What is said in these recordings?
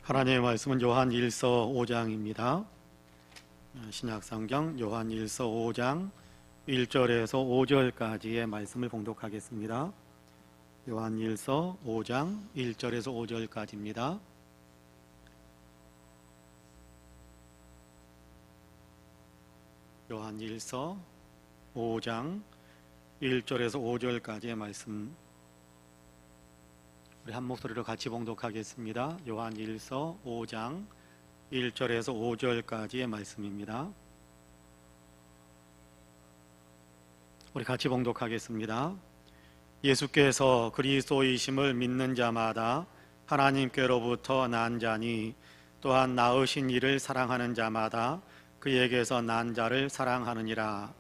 하나님의 말씀은 요한 1서 5장입니다. 신약성경 요한 1서 5장 1절에서 5절까지의 말씀을 봉독하겠습니다. 요한 1서 5장 1절에서 5절까지입니다. 요한 1서 5장 1절에서 5절까지의 말씀, 우리 한 목소리로 같이 봉독하겠습니다. 요한 1서 5장 1절에서 5절까지의 말씀입니다. 우리 같이 봉독하겠습니다. 예수께서 그리스도이심을 믿는 자마다 하나님께로부터 난 자니, 또한 낳으신 이를 사랑하는 자마다 그에게서 난 자를 사랑하느니라.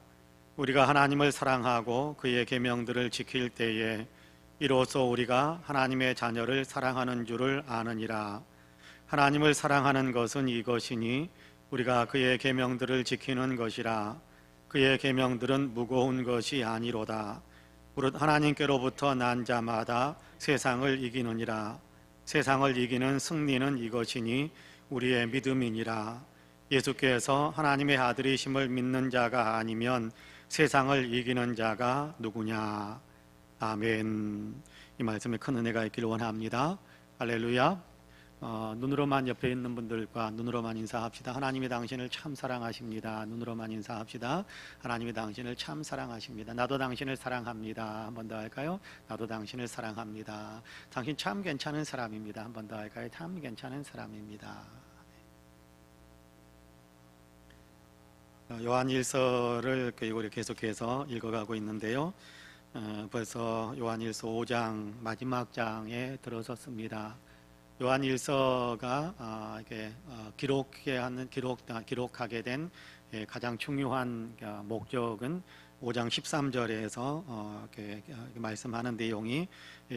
우리가 하나님을 사랑하고 그의 계명들을 지킬 때에 이로써 우리가 하나님의 자녀를 사랑하는 줄을 아느니라. 하나님을 사랑하는 것은 이것이니 우리가 그의 계명들을 지키는 것이라. 그의 계명들은 무거운 것이 아니로다. 무릇 하나님께로부터 난 자마다 세상을 이기느니라. 세상을 이기는 승리는 이것이니 우리의 믿음이니라. 예수께서 하나님의 아들이심을 믿는 자가 아니면 세상을 이기는 자가 누구냐. 아멘. 이 말씀에 큰 은혜가 있기를 원합니다. 할렐루야. 눈으로만 옆에 있는 분들과 눈으로만 인사합시다. 하나님이 당신을 참 사랑하십니다. 눈으로만 인사합시다. 하나님이 당신을 참 사랑하십니다. 나도 당신을 사랑합니다. 한 번 더 할까요? 나도 당신을 사랑합니다. 당신 참 괜찮은 사람입니다. 한 번 더 할까요? 참 괜찮은 사람입니다. 요한 1서를 우리 계속해서 읽어가고 있는데요. 벌써 요한 1서 5장 마지막 장에 들어섰습니다. 요한 1서가 기록하게 된 가장 중요한 목적은 5장 13절에서 말씀하는 내용이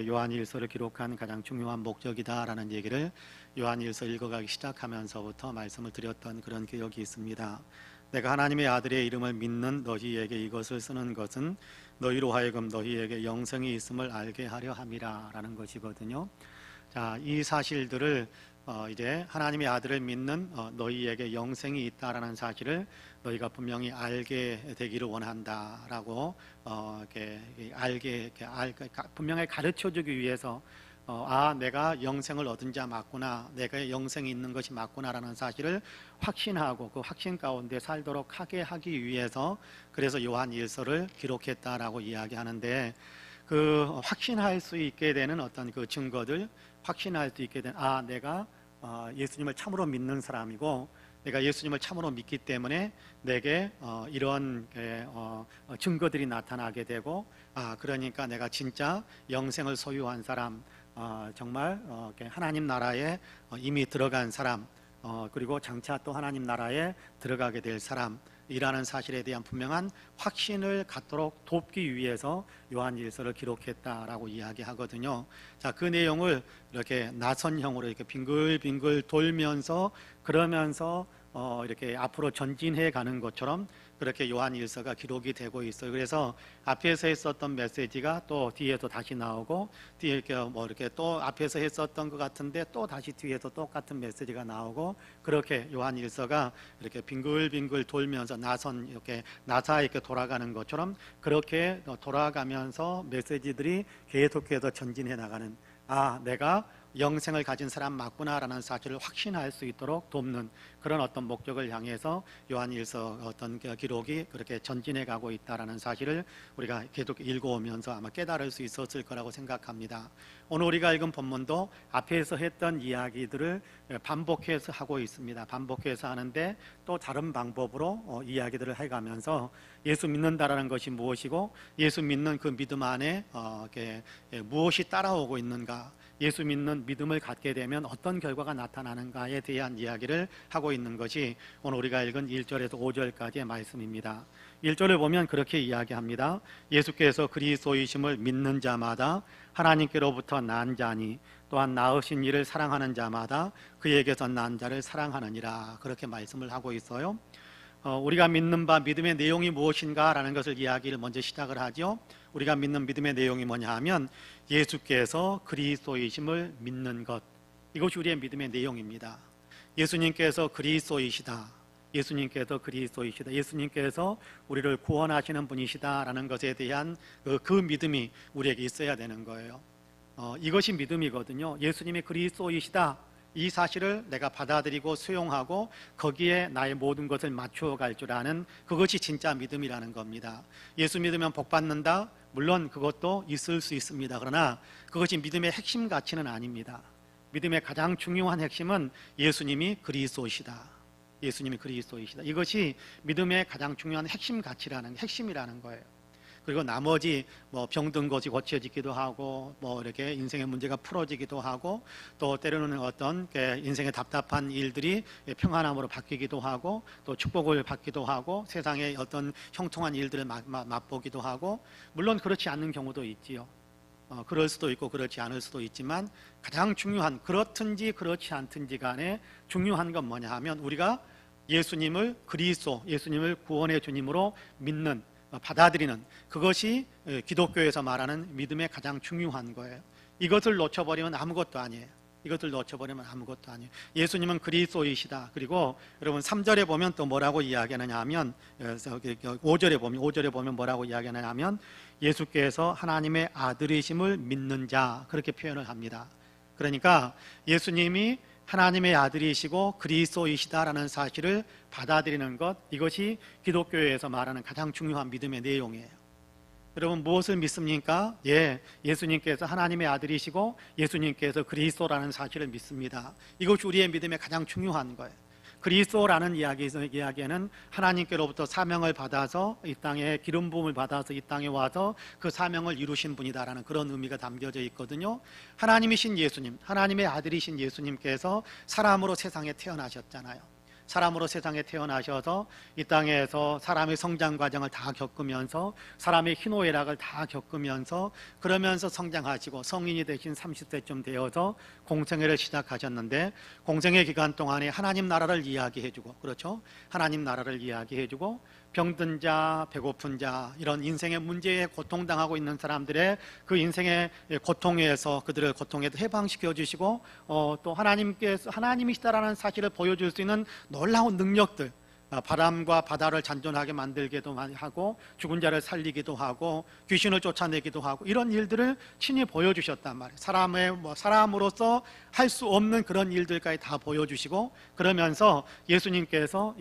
요한 1서를 기록한 가장 중요한 목적이다라는 얘기를 요한 1서 읽어가기 시작하면서부터 말씀을 드렸던 그런 기억이 있습니다. 내가 하나님의 아들의 이름을 믿는 너희에게 이것을 쓰는 것은 너희로 하여금 너희에게 영생이 있음을 알게 하려 함이라 라는 것이거든요. 자, 이 사실들을 이제 하나님의 아들을 믿는 너희에게 영생이 있다라는 사실을 너희가 분명히 알게 되기를 원한다라고 분명히 가르쳐주기 위해서 내가 영생을 얻은 자 맞구나, 내가 영생이 있는 것이 맞구나라는 사실을 확신하고 그 확신 가운데 살도록 하게 하기 위해서 그래서 요한 1서를 기록했다라고 이야기하는데, 그 확신할 수 있게 되는 어떤 그 증거들, 확신할 수 있게 된 내가 예수님을 참으로 믿는 사람이고 내가 예수님을 참으로 믿기 때문에 내게 이런 증거들이 나타나게 되고, 그러니까 내가 진짜 영생을 소유한 사람, 정말 하나님 나라에 이미 들어간 사람, 그리고 장차 또 하나님 나라에 들어가게 될 사람이라는 사실에 대한 분명한 확신을 갖도록 돕기 위해서 요한 1서를 기록했다라고 이야기하거든요. 자, 그 내용을 이렇게 나선형으로 이렇게 빙글빙글 돌면서 그러면서 이렇게 앞으로 전진해 가는 것처럼 그렇게 요한 1서가 기록이 되고 있어요. 그래서 앞에서 했었던 메시지가 또 뒤에서 다시 나오고, 뒤에 이렇게 또 앞에서 했었던 것 같은데 또 다시 뒤에서 똑같은 메시지가 나오고, 그렇게 요한 1서가 이렇게 빙글빙글 돌면서 이렇게 나사 이렇게 돌아가는 것처럼 그렇게 돌아가면서 메시지들이 계속해서 전진해 나가는, 내가 영생을 가진 사람 맞구나라는 사실을 확신할 수 있도록 돕는 그런 어떤 목적을 향해서 요한 1서 어떤 기록이 그렇게 전진해 가고 있다라는 사실을 우리가 계속 읽어오면서 아마 깨달을 수 있었을 거라고 생각합니다. 오늘 우리가 읽은 본문도 앞에서 했던 이야기들을 반복해서 하고 있습니다. 반복해서 하는데 또 다른 방법으로 이야기들을 해가면서 예수 믿는다라는 것이 무엇이고, 예수 믿는 그 믿음 안에 무엇이 따라오고 있는가, 예수 믿는 믿음을 갖게 되면 어떤 결과가 나타나는가에 대한 이야기를 하고 있는 것이 오늘 우리가 읽은 1절에서 5절까지의 말씀입니다. 1절을 보면 그렇게 이야기합니다. 예수께서 그리스도이심을 믿는 자마다 하나님께로부터 난 자니, 또한 낳으신 이를 사랑하는 자마다 그에게서 난 자를 사랑하느니라, 그렇게 말씀을 하고 있어요. 우리가 믿는 바 믿음의 내용이 무엇인가 라는 것을 이야기를 먼저 시작을 하죠. 우리가 믿는 믿음의 내용이 뭐냐 하면 예수께서 그리스도이심을 믿는 것, 이것이 우리의 믿음의 내용입니다. 예수님께서 그리스도이시다. 예수님께서 그리스도이시다. 예수님께서 우리를 구원하시는 분이시다라는 것에 대한 그 믿음이 우리에게 있어야 되는 거예요. 이것이 믿음이거든요. 예수님이 그리스도이시다. 이 사실을 내가 받아들이고 수용하고 거기에 나의 모든 것을 맞추어 갈 줄 아는 그것이 진짜 믿음이라는 겁니다. 예수 믿으면 복 받는다? 물론 그것도 있을 수 있습니다. 그러나 그것이 믿음의 핵심 가치는 아닙니다. 믿음의 가장 중요한 핵심은 예수님이 그리스도이시다. 예수님이 그리스도이시다. 이것이 믿음의 가장 중요한 핵심 가치라는 핵심이라는 거예요. 그리고 나머지 뭐 병든 것이 고쳐지기도 하고 뭐 이렇게 인생의 문제가 풀어지기도 하고 또 때로는 어떤 인생의 답답한 일들이 평안함으로 바뀌기도 하고 또 축복을 받기도 하고 세상의 어떤 형통한 일들을 맛보기도 하고 물론 그렇지 않는 경우도 있지요. 그럴 수도 있고 그렇지 않을 수도 있지만 가장 중요한 그렇든지 그렇지 않든지 간에 중요한 건 뭐냐 하면 우리가 예수님을 그리스도 예수님을 구원의 주님으로 믿는 받아들이는 그것이 기독교에서 말하는 믿음의 가장 중요한 거예요. 이것을 놓쳐버리면 아무것도 아니에요. 이것을 놓쳐버리면 아무것도 아니에요. 예수님은 그리스도이시다. 그리고 여러분 3절에 보면 또 뭐라고 이야기하느냐 하면 5절에 보면 뭐라고 이야기하느냐 하면 예수께서 하나님의 아들이심을 믿는 자 그렇게 표현을 합니다. 그러니까 예수님이 하나님의 아들이시고 그리스도이시다라는 사실을 받아들이는 것 이것이 기독교에서 말하는 가장 중요한 믿음의 내용이에요. 여러분 무엇을 믿습니까? 예수님께서 하나님의 아들이시고 예수님께서 그리스도라는 사실을 믿습니다. 이것이 우리의 믿음의 가장 중요한 거예요. 그리스도라는 이야기에는 하나님께로부터 사명을 받아서 이 땅에 기름 부음을 받아서 이 땅에 와서 그 사명을 이루신 분이다라는 그런 의미가 담겨져 있거든요. 하나님이신 예수님, 하나님의 아들이신 예수님께서 사람으로 세상에 태어나셨잖아요. 사람으로 세상에 태어나셔서 이 땅에서 사람의 성장 과정을 다 겪으면서 사람의 희노애락을 다 겪으면서 그러면서 성장하시고 성인이 되신 30세쯤 되어서 공생애를 시작하셨는데 공생애 기간 동안에 하나님 나라를 이야기해주고 그렇죠? 하나님 나라를 이야기해주고 병든 자, 배고픈 자 이런 인생의 문제에 고통당하고 있는 사람들의 그 인생의 고통에서 그들을 고통에서 해방시켜 주시고 또 하나님께서 하나님이시다라는 사실을 보여줄 수 있는 놀라운 능력들 바람과 바다를 잔존하게 만들기도 하고 죽은 자를 살리기도 하고 귀신을 쫓아내기도 하고 이런 일들을 친히 보여주셨단 말이에요. 사람으로서 할 수 없는 그런 일들까지 다 보여주시고 그러면서 예수님께서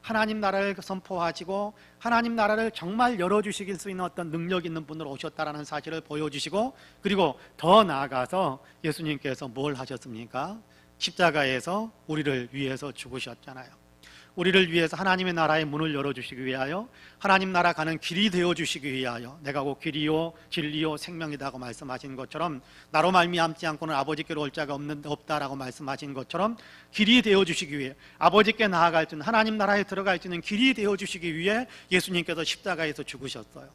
하나님 나라를 선포하시고 하나님 나라를 정말 열어주실 수 있는 어떤 능력 있는 분으로 오셨다라는 사실을 보여주시고 그리고 더 나아가서 예수님께서 뭘 하셨습니까? 십자가에서 우리를 위해서 죽으셨잖아요. 우리를 위해서 하나님의 나라의 문을 열어주시기 위하여 하나님 나라 가는 길이 되어주시기 위하여 내가 곧 길이요 진리요 생명이다고 말씀하신 것처럼 나로 말미암지 않고는 아버지께로 올 자가 없다라고 말씀하신 것처럼 길이 되어주시기 위해 아버지께 나아갈 수 있는 하나님 나라에 들어갈 수 있는 길이 되어주시기 위해 예수님께서 십자가에서 죽으셨어요.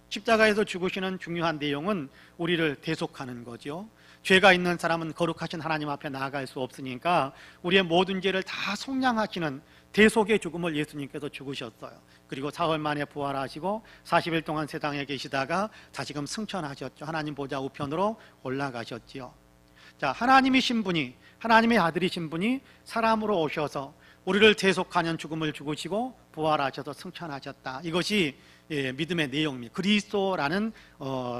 십자가에서 죽으시는 중요한 내용은 우리를 대속하는 거죠. 죄가 있는 사람은 거룩하신 하나님 앞에 나아갈 수 없으니까 우리의 모든 죄를 다 속량하시는 대속의 죽음을 예수님께서 죽으셨어요. 그리고 사흘 만에 부활하시고 40일 동안 세상에 계시다가 다시금 승천하셨죠. 하나님 보좌 우편으로 올라가셨지요. 자, 하나님이신 분이 하나님의 아들이신 분이 사람으로 오셔서 우리를 대속하는 죽음을 죽으시고 부활하셔서 승천하셨다. 이것이 믿음의 내용입니다. 그리스도라는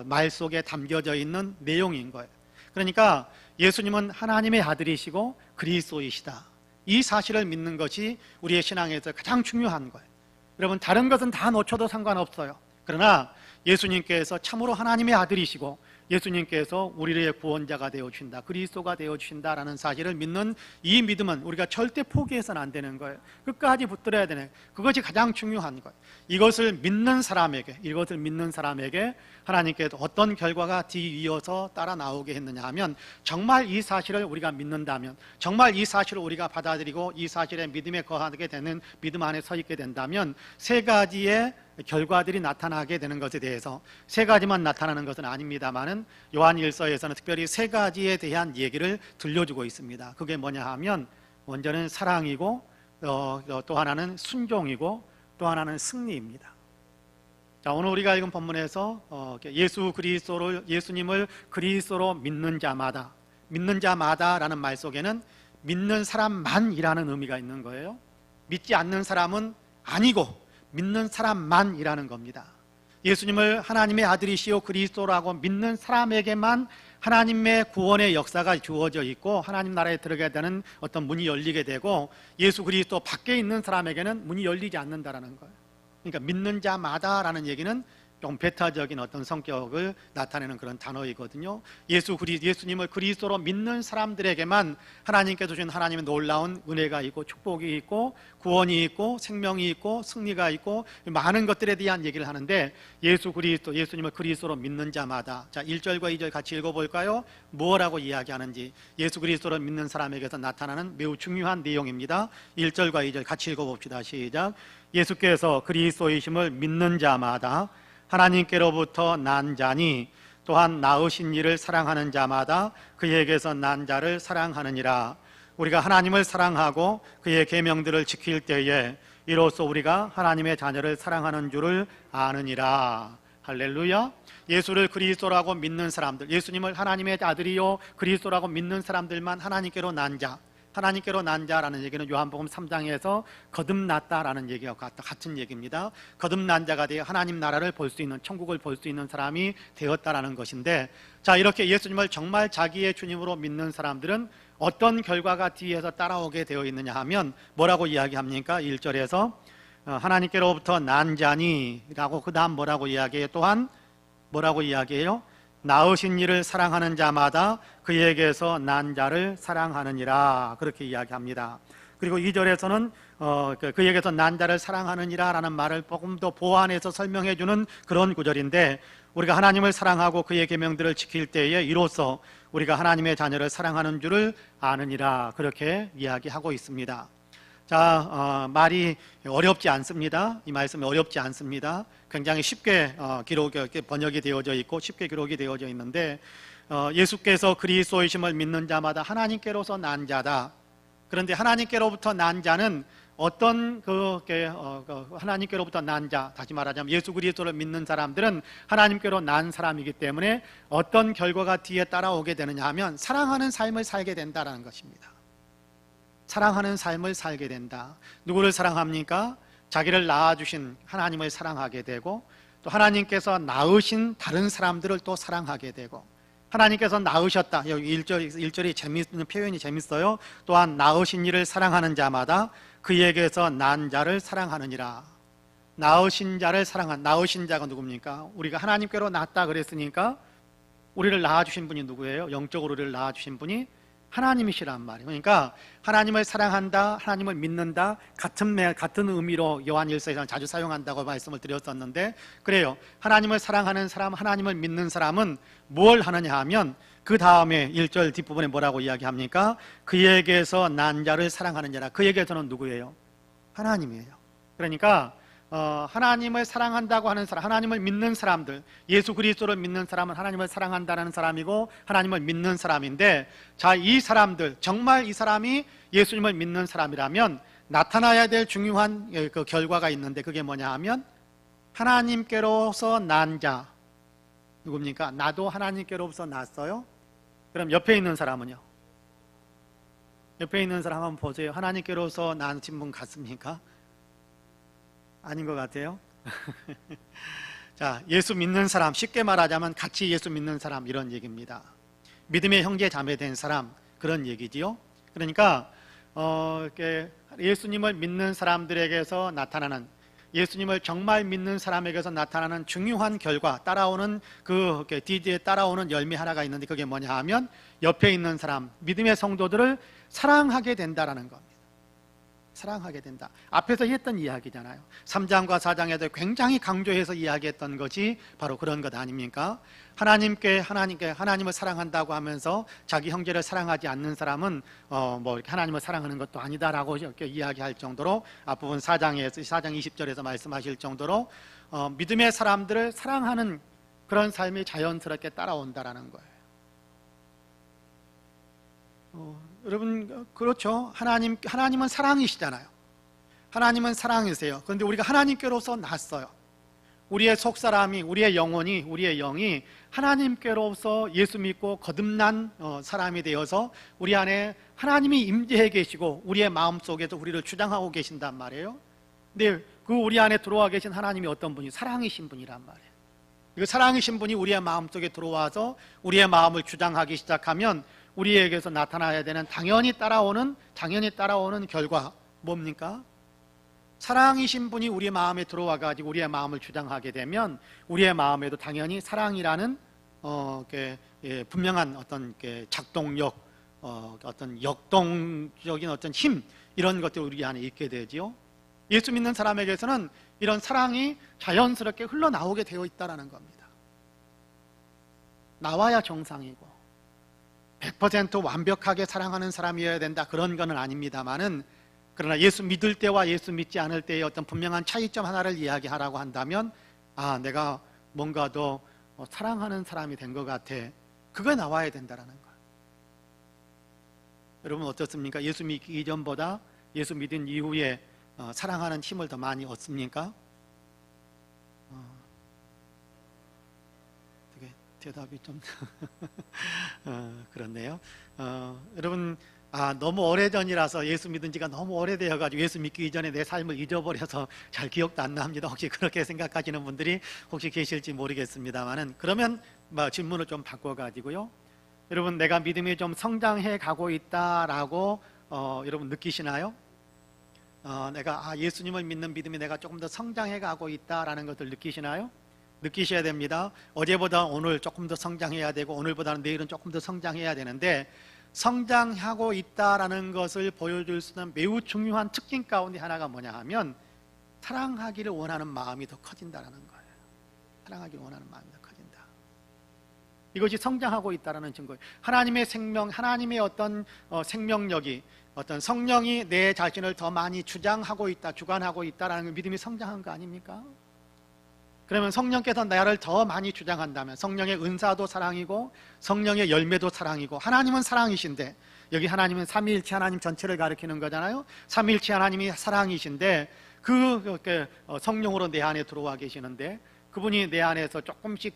말 속에 담겨져 있는 내용인 거예요. 그러니까 예수님은 하나님의 아들이시고 그리스도이시다. 이 사실을 믿는 것이 우리의 신앙에서 가장 중요한 거예요. 여러분 다른 것은 다 놓쳐도 상관없어요. 그러나 예수님께서 참으로 하나님의 아들이시고 예수님께서 우리의 구원자가 되어주신다, 그리스도가 되어주신다라는 사실을 믿는 이 믿음은 우리가 절대 포기해서는 안 되는 거예요. 끝까지 붙들어야 되는, 그것이 가장 중요한 거예요. 이것을 믿는 사람에게 하나님께서 어떤 결과가 뒤이어서 따라 나오게 했느냐 하면, 정말 이 사실을 우리가 믿는다면, 정말 이 사실을 우리가 받아들이고 이 사실에 믿음에 거하게 되는, 믿음 안에 서 있게 된다면 세 가지의 결과들이 나타나게 되는 것에 대해서, 세 가지만 나타나는 것은 아닙니다만은 요한일서에서는 특별히 세 가지에 대한 얘기를 들려주고 있습니다. 그게 뭐냐 하면, 먼저는 사랑이고, 또 하나는 순종이고, 또 하나는 승리입니다. 자, 오늘 우리가 읽은 본문에서 예수님을 그리스도로 믿는 자마다 믿는 자마다라는 말 속에는 믿는 사람만이라는 의미가 있는 거예요. 믿지 않는 사람은 아니고 믿는 사람만이라는 겁니다. 예수님을 하나님의 아들이시오 그리스도라고 믿는 사람에게만 하나님의 구원의 역사가 주어져 있고 하나님 나라에 들어가야 되는 어떤 문이 열리게 되고, 예수 그리스도 밖에 있는 사람에게는 문이 열리지 않는다라는 거예요. 그러니까 믿는 자마다라는 얘기는 좀 배타적인 어떤 성격을 나타내는 그런 단어이거든요. 예수님을 그리스도로 믿는 사람들에게만 하나님께서 주신 하나님의 놀라운 은혜가 있고 축복이 있고 구원이 있고 생명이 있고 승리가 있고 많은 것들에 대한 얘기를 하는데, 예수님을 그리스도로 믿는 자마다, 자 1절과 2절 같이 읽어볼까요? 뭐라고 이야기하는지. 예수 그리스도를 믿는 사람에게서 나타나는 매우 중요한 내용입니다. 1절과 2절 같이 읽어봅시다. 시작. 예수께서 그리스도이심을 믿는 자마다 하나님께로부터 난 자니 또한 낳으신 이를 사랑하는 자마다 그에게서 난 자를 사랑하느니라. 우리가 하나님을 사랑하고 그의 계명들을 지킬 때에 이로써 우리가 하나님의 자녀를 사랑하는 줄을 아느니라. 할렐루야. 예수를 그리스도라고 믿는 사람들, 예수님을 하나님의 아들이요 그리스도라고 믿는 사람들만 하나님께로 난 자, 하나님께로 난 자라는 얘기는 요한복음 3장에서 거듭났다라는 얘기와 같은 얘기입니다. 거듭난 자가 되어 하나님 나라를 볼 수 있는, 천국을 볼 수 있는 사람이 되었다라는 것인데, 자 이렇게 예수님을 정말 자기의 주님으로 믿는 사람들은 어떤 결과가 뒤에서 따라오게 되어 있느냐 하면 뭐라고 이야기합니까? 1절에서 하나님께로부터 난 자니 라고, 그 다음 뭐라고 이야기해요? 또한 뭐라고 이야기해요? 낳으신 이를 사랑하는 자마다 그에게서 난 자를 사랑하느니라, 그렇게 이야기합니다. 그리고 2절에서는 그에게서 난 자를 사랑하느니라 라는 말을 조금 더 보완해서 설명해 주는 그런 구절인데, 우리가 하나님을 사랑하고 그의 계명들을 지킬 때에 이로써 우리가 하나님의 자녀를 사랑하는 줄을 아느니라, 그렇게 이야기하고 있습니다. 자, 말이 어렵지 않습니다. 이 말씀이 어렵지 않습니다. 굉장히 쉽게 번역이 되어져 있고 쉽게 기록이 되어져 있는데, 예수께서 그리스도이심을 믿는 자마다 하나님께로서 난 자다. 그런데 하나님께로부터 난 자는 어떤 하나님께로부터 난 자, 다시 말하자면 예수 그리스도를 믿는 사람들은 하나님께로 난 사람이기 때문에 어떤 결과가 뒤에 따라오게 되느냐 하면 사랑하는 삶을 살게 된다는 것입니다. 사랑하는 삶을 살게 된다. 누구를 사랑합니까? 자기를 낳아주신 하나님을 사랑하게 되고, 또 하나님께서 낳으신 다른 사람들을 또 사랑하게 되고, 하나님께서 낳으셨다. 여기 1절이 재밌는 표현이 재밌어요. 또한 낳으신 이를 사랑하는 자마다 그에게서 난 자를 사랑하느니라. 낳으신 자를 낳으신 자가 누굽니까? 우리가 하나님께로 낳았다 그랬으니까 우리를 낳아주신 분이 누구예요? 영적으로 우리를 낳아주신 분이 하나님이시란 말이에요. 그러니까 하나님을 사랑한다, 하나님을 믿는다, 같은 의미로 요한일서에서 자주 사용한다고 말씀을 드렸었는데, 그래요. 하나님을 사랑하는 사람, 하나님을 믿는 사람은 뭘 하느냐 하면 그 다음에 1절 뒷부분에 뭐라고 이야기합니까? 그에게서 난 자를 사랑하는 자라. 그에게서는 누구예요? 하나님이에요. 그러니까 하나님을 사랑한다고 하는 사람, 하나님을 믿는 사람들, 예수 그리스도를 믿는 사람은 하나님을 사랑한다는 사람이고 하나님을 믿는 사람인데, 자, 이 사람들, 정말 이 사람이 예수님을 믿는 사람이라면 나타나야 될 중요한 그 결과가 있는데, 그게 뭐냐 하면 하나님께로서 난 자. 누굽니까? 나도 하나님께로서 났어요. 그럼 옆에 있는 사람은요? 옆에 있는 사람 한번 보세요. 하나님께로서 낳으신 분 같습니까? 아닌 것 같아요. 자, 예수 믿는 사람, 쉽게 말하자면 같이 예수 믿는 사람, 이런 얘기입니다. 믿음의 형제 자매 된 사람, 그런 얘기지요. 그러니까 이렇게 예수님을 믿는 사람들에게서 나타나는, 예수님을 정말 믿는 사람에게서 나타나는 중요한 결과, 따라오는 뒤에 따라오는 열매 하나가 있는데, 그게 뭐냐 하면 옆에 있는 사람, 믿음의 성도들을 사랑하게 된다라는 겁니다. 사랑하게 된다. 앞에서 했던 이야기잖아요. 3장과 4장에도 굉장히 강조해서 이야기했던 것이 바로 그런 것 아닙니까? 하나님을 사랑한다고 하면서 자기 형제를 사랑하지 않는 사람은 이렇게 하나님을 사랑하는 것도 아니다라고 이렇게 이야기할 정도로, 앞부분 4장 20절에서 말씀하실 정도로 믿음의 사람들을 사랑하는 그런 삶이 자연스럽게 따라온다라는 거예요. 여러분, 그렇죠. 하나님은 사랑이시잖아요. 하나님은 사랑이세요. 그런데 우리가 하나님께로서 났어요. 우리의 속사람이, 우리의 영혼이, 우리의 영이 하나님께로서 예수 믿고 거듭난 사람이 되어서 우리 안에 하나님이 임재해 계시고 우리의 마음속에서 우리를 주장하고 계신단 말이에요. 근데 그 우리 안에 들어와 계신 하나님이 어떤 분이? 사랑이신 분이란 말이에요. 그 사랑이신 분이 우리의 마음속에 들어와서 우리의 마음을 주장하기 시작하면 우리에게서 나타나야 되는 당연히 따라오는 결과 뭡니까? 사랑이신 분이 우리 마음에 들어와 가지고 우리의 마음을 주장하게 되면 우리의 마음에도 당연히 사랑이라는 분명한 어떤 작동력, 어떤 역동적인 어떤 힘, 이런 것들이 우리 안에 있게 되지요. 예수 믿는 사람에게서는 이런 사랑이 자연스럽게 흘러나오게 되어 있다는 겁니다. 나와야 정상이고 100% 완벽하게 사랑하는 사람이어야 된다, 그런 건 아닙니다만은, 그러나 예수 믿을 때와 예수 믿지 않을 때의 어떤 분명한 차이점 하나를 이야기하라고 한다면, 아, 내가 뭔가 더 사랑하는 사람이 된 것 같아, 그거 나와야 된다는 거예요. 여러분 어떻습니까? 예수 믿기 이전보다 예수 믿은 이후에 사랑하는 힘을 더 많이 얻습니까? 되게 대답이 좀 그렇네요. 여러분, 너무 오래전이라서, 예수 믿은 지가 너무 오래되어가지고 예수 믿기 이전에 내 삶을 잊어버려서 잘 기억도 안 납니다. 혹시 그렇게 생각하시는 분들이 혹시 계실지 모르겠습니다만은, 그러면 질문을 좀 바꿔가지고요. 여러분, 내가 믿음이 좀 성장해 가고 있다라고 여러분 느끼시나요? 내가 예수님을 믿는 믿음이 내가 조금 더 성장해 가고 있다라는 것을 느끼시나요? 느끼셔야 됩니다. 어제보다 오늘 조금 더 성장해야 되고 오늘보다는 내일은 조금 더 성장해야 되는데, 성장하고 있다라는 것을 보여줄 수 있는 매우 중요한 특징 가운데 하나가 뭐냐 하면, 사랑하기를 원하는 마음이 더 커진다는 거예요. 사랑하기를 원하는 마음이 더 커진다. 이것이 성장하고 있다는 증거예요. 하나님의 생명, 하나님의 어떤 생명력이, 어떤 성령이 내 자신을 더 많이 주장하고 있다, 주관하고 있다라는 믿음이 성장한 거 아닙니까? 그러면 성령께서 나를 더 많이 주장한다면, 성령의 은사도 사랑이고 성령의 열매도 사랑이고, 하나님은 사랑이신데, 여기 하나님은 삼위일체 하나님 전체를 가리키는 거잖아요. 삼위일체 하나님이 사랑이신데 그 성령으로 내 안에 들어와 계시는데, 그분이 내 안에서 조금씩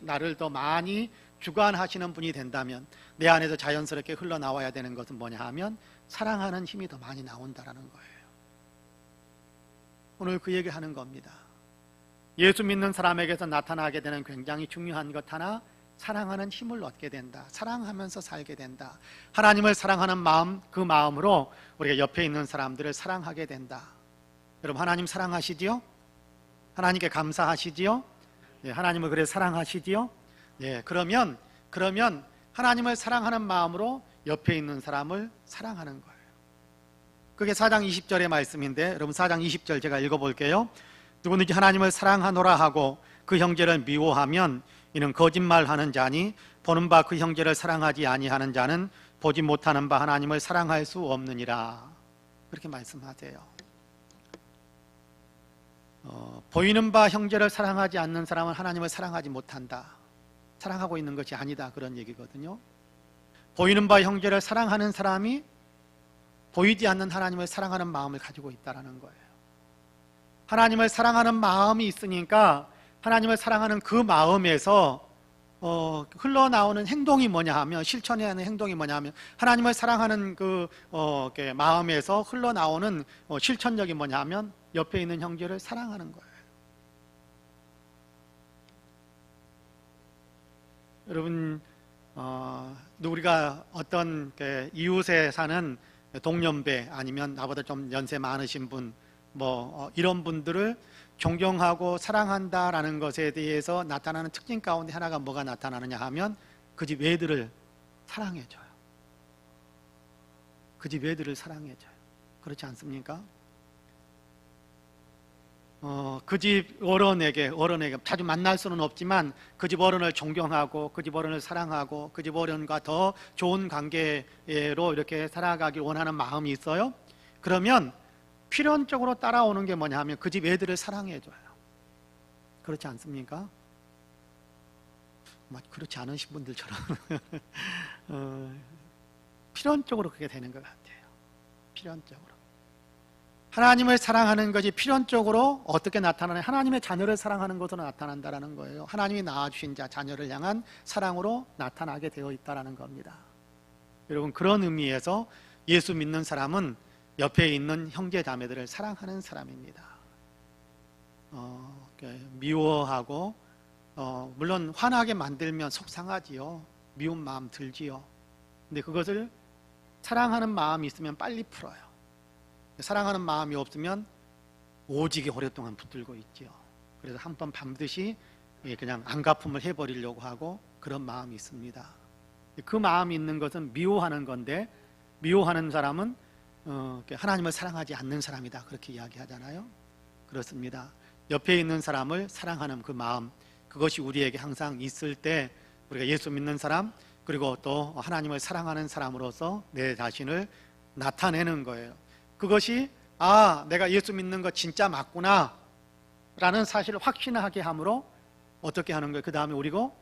나를 더 많이 주관하시는 분이 된다면 내 안에서 자연스럽게 흘러나와야 되는 것은 뭐냐 하면, 사랑하는 힘이 더 많이 나온다는 거예요. 오늘 그 얘기를 하는 겁니다. 예수 믿는 사람에게서 나타나게 되는 굉장히 중요한 것 하나, 사랑하는 힘을 얻게 된다. 사랑하면서 살게 된다. 하나님을 사랑하는 마음, 그 마음으로 우리가 옆에 있는 사람들을 사랑하게 된다. 여러분, 하나님 사랑하시지요? 하나님께 감사하시지요? 예, 하나님을 그래 사랑하시지요? 예, 그러면 하나님을 사랑하는 마음으로 옆에 있는 사람을 사랑하는 거예요. 그게 4장 20절의 말씀인데, 여러분 4장 20절 제가 읽어볼게요. 누구든지 하나님을 사랑하노라 하고 그 형제를 미워하면 이는 거짓말하는 자니, 보는 바 그 형제를 사랑하지 아니하는 자는 보지 못하는 바 하나님을 사랑할 수 없느니라. 그렇게 말씀하세요. 보이는 바 형제를 사랑하지 않는 사람은 하나님을 사랑하지 못한다, 사랑하고 있는 것이 아니다, 그런 얘기거든요. 보이는 바 형제를 사랑하는 사람이 보이지 않는 하나님을 사랑하는 마음을 가지고 있다는 거예요. 하나님을 사랑하는 마음이 있으니까 하나님을 사랑하는 그 마음에서 흘러나오는 행동이 뭐냐 하면, 실천해야 하는 행동이 뭐냐 하면, 하나님을 사랑하는 그 마음에서 흘러나오는 실천력이 뭐냐 하면, 옆에 있는 형제를 사랑하는 거예요. 여러분, 우리가 어떤 이웃에 사는 동년배, 아니면 나보다 좀 연세 많으신 분, 이런 분들을 존경하고 사랑한다라는 것에 대해서 나타나는 특징 가운데 하나가 뭐가 나타나느냐 하면, 그 집 애들을 사랑해줘요. 그 집 애들을 사랑해줘요. 그렇지 않습니까? 그 집 어른에게 자주 만날 수는 없지만 그 집 어른을 존경하고 그 집 어른을 사랑하고 그 집 어른과 더 좋은 관계로 이렇게 살아가길 원하는 마음이 있어요. 그러면 필연적으로 따라오는 게 뭐냐 하면, 그 집 애들을 사랑해줘요. 그렇지 않습니까? 그렇지 않으신 분들처럼 필연적으로 그게 되는 것 같아요. 필연적으로. 하나님을 사랑하는 것이 필연적으로 어떻게 나타나냐? 하나님의 자녀를 사랑하는 것으로 나타난다는 거예요. 하나님이 낳아주신 자녀를 향한 사랑으로 나타나게 되어 있다는 겁니다. 여러분, 그런 의미에서 예수 믿는 사람은 옆에 있는 형제 자매들을 사랑하는 사람입니다. 미워하고 물론 화나게 만들면 속상하지요. 미운 마음 들지요. 근데 그것을 사랑하는 마음이 있으면 빨리 풀어요. 사랑하는 마음이 없으면 오지게 오랫동안 붙들고 있지요. 그래서 한 번 반드시 그냥 안갚음을 해버리려고 하고 그런 마음이 있습니다. 그 마음이 있는 것은 미워하는 건데, 미워하는 사람은 하나님을 사랑하지 않는 사람이다, 그렇게 이야기하잖아요. 그렇습니다. 옆에 있는 사람을 사랑하는 그 마음, 그것이 우리에게 항상 있을 때 우리가 예수 믿는 사람, 그리고 또 하나님을 사랑하는 사람으로서 내 자신을 나타내는 거예요. 그것이 내가 예수 믿는 거 진짜 맞구나 라는 사실을 확신하게 함으로 어떻게 하는 거예요? 그 다음에 우리고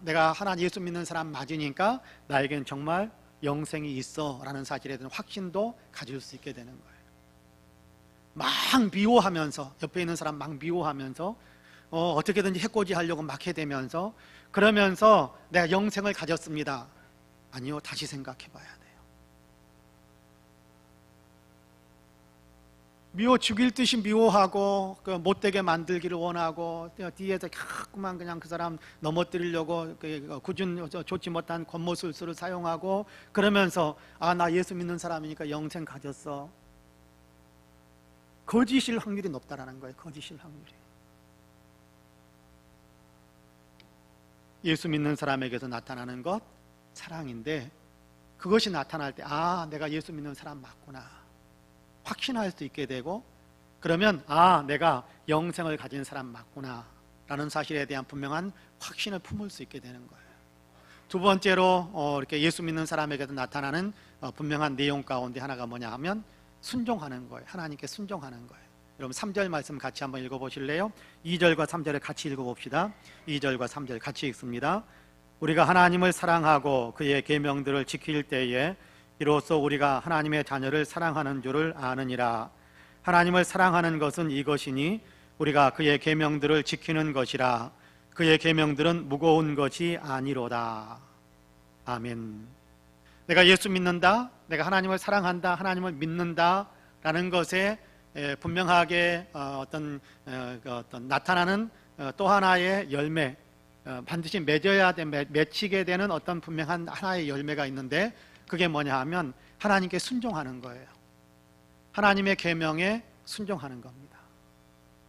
내가 하나님 예수 믿는 사람 맞으니까 나에겐 정말 영생이 있어 라는 사실에 대한 확신도 가질 수 있게 되는 거예요. 막 미워하면서, 옆에 있는 사람 막 미워하면서 어떻게든지 해코지 하려고 막 해대면서, 그러면서 내가 영생을 가졌습니다. 아니요, 다시 생각해 봐야 돼요. 죽일 듯이 미워하고 못되게 만들기를 원하고 뒤에서 자꾸만 그냥 그 사람 넘어뜨리려고 굳은 좋지 못한 겉모술수를 사용하고, 그러면서 나 예수 믿는 사람이니까 영생 가졌어. 거짓일 확률이 높다라는 거예요. 거짓일 확률이. 예수 믿는 사람에게서 나타나는 것 사랑인데, 그것이 나타날 때 내가 예수 믿는 사람 맞구나 확신할 수 있게 되고, 그러면 내가 영생을 가진 사람 맞구나 라는 사실에 대한 분명한 확신을 품을 수 있게 되는 거예요. 두 번째로 이렇게 예수 믿는 사람에게도 나타나는 분명한 내용 가운데 하나가 뭐냐 하면 순종하는 거예요. 하나님께 순종하는 거예요. 여러분 3절 말씀 같이 한번 읽어보실래요? 2절과 3절을 같이 읽어봅시다. 2절과 3절 같이 읽습니다. 우리가 하나님을 사랑하고 그의 계명들을 지킬 때에 이로써 우리가 하나님의 자녀를 사랑하는 줄을 아느니라. 하나님을 사랑하는 것은 이것이니 우리가 그의 계명들을 지키는 것이라. 그의 계명들은 무거운 것이 아니로다. 아멘. 내가 예수 믿는다, 내가 하나님을 사랑한다, 하나님을 믿는다 라는 것에 분명하게 어떤 나타나는 또 하나의 열매, 반드시 맺히게 되는 어떤 분명한 하나의 열매가 있는데, 그게 뭐냐 하면 하나님께 순종하는 거예요. 하나님의 계명에 순종하는 겁니다.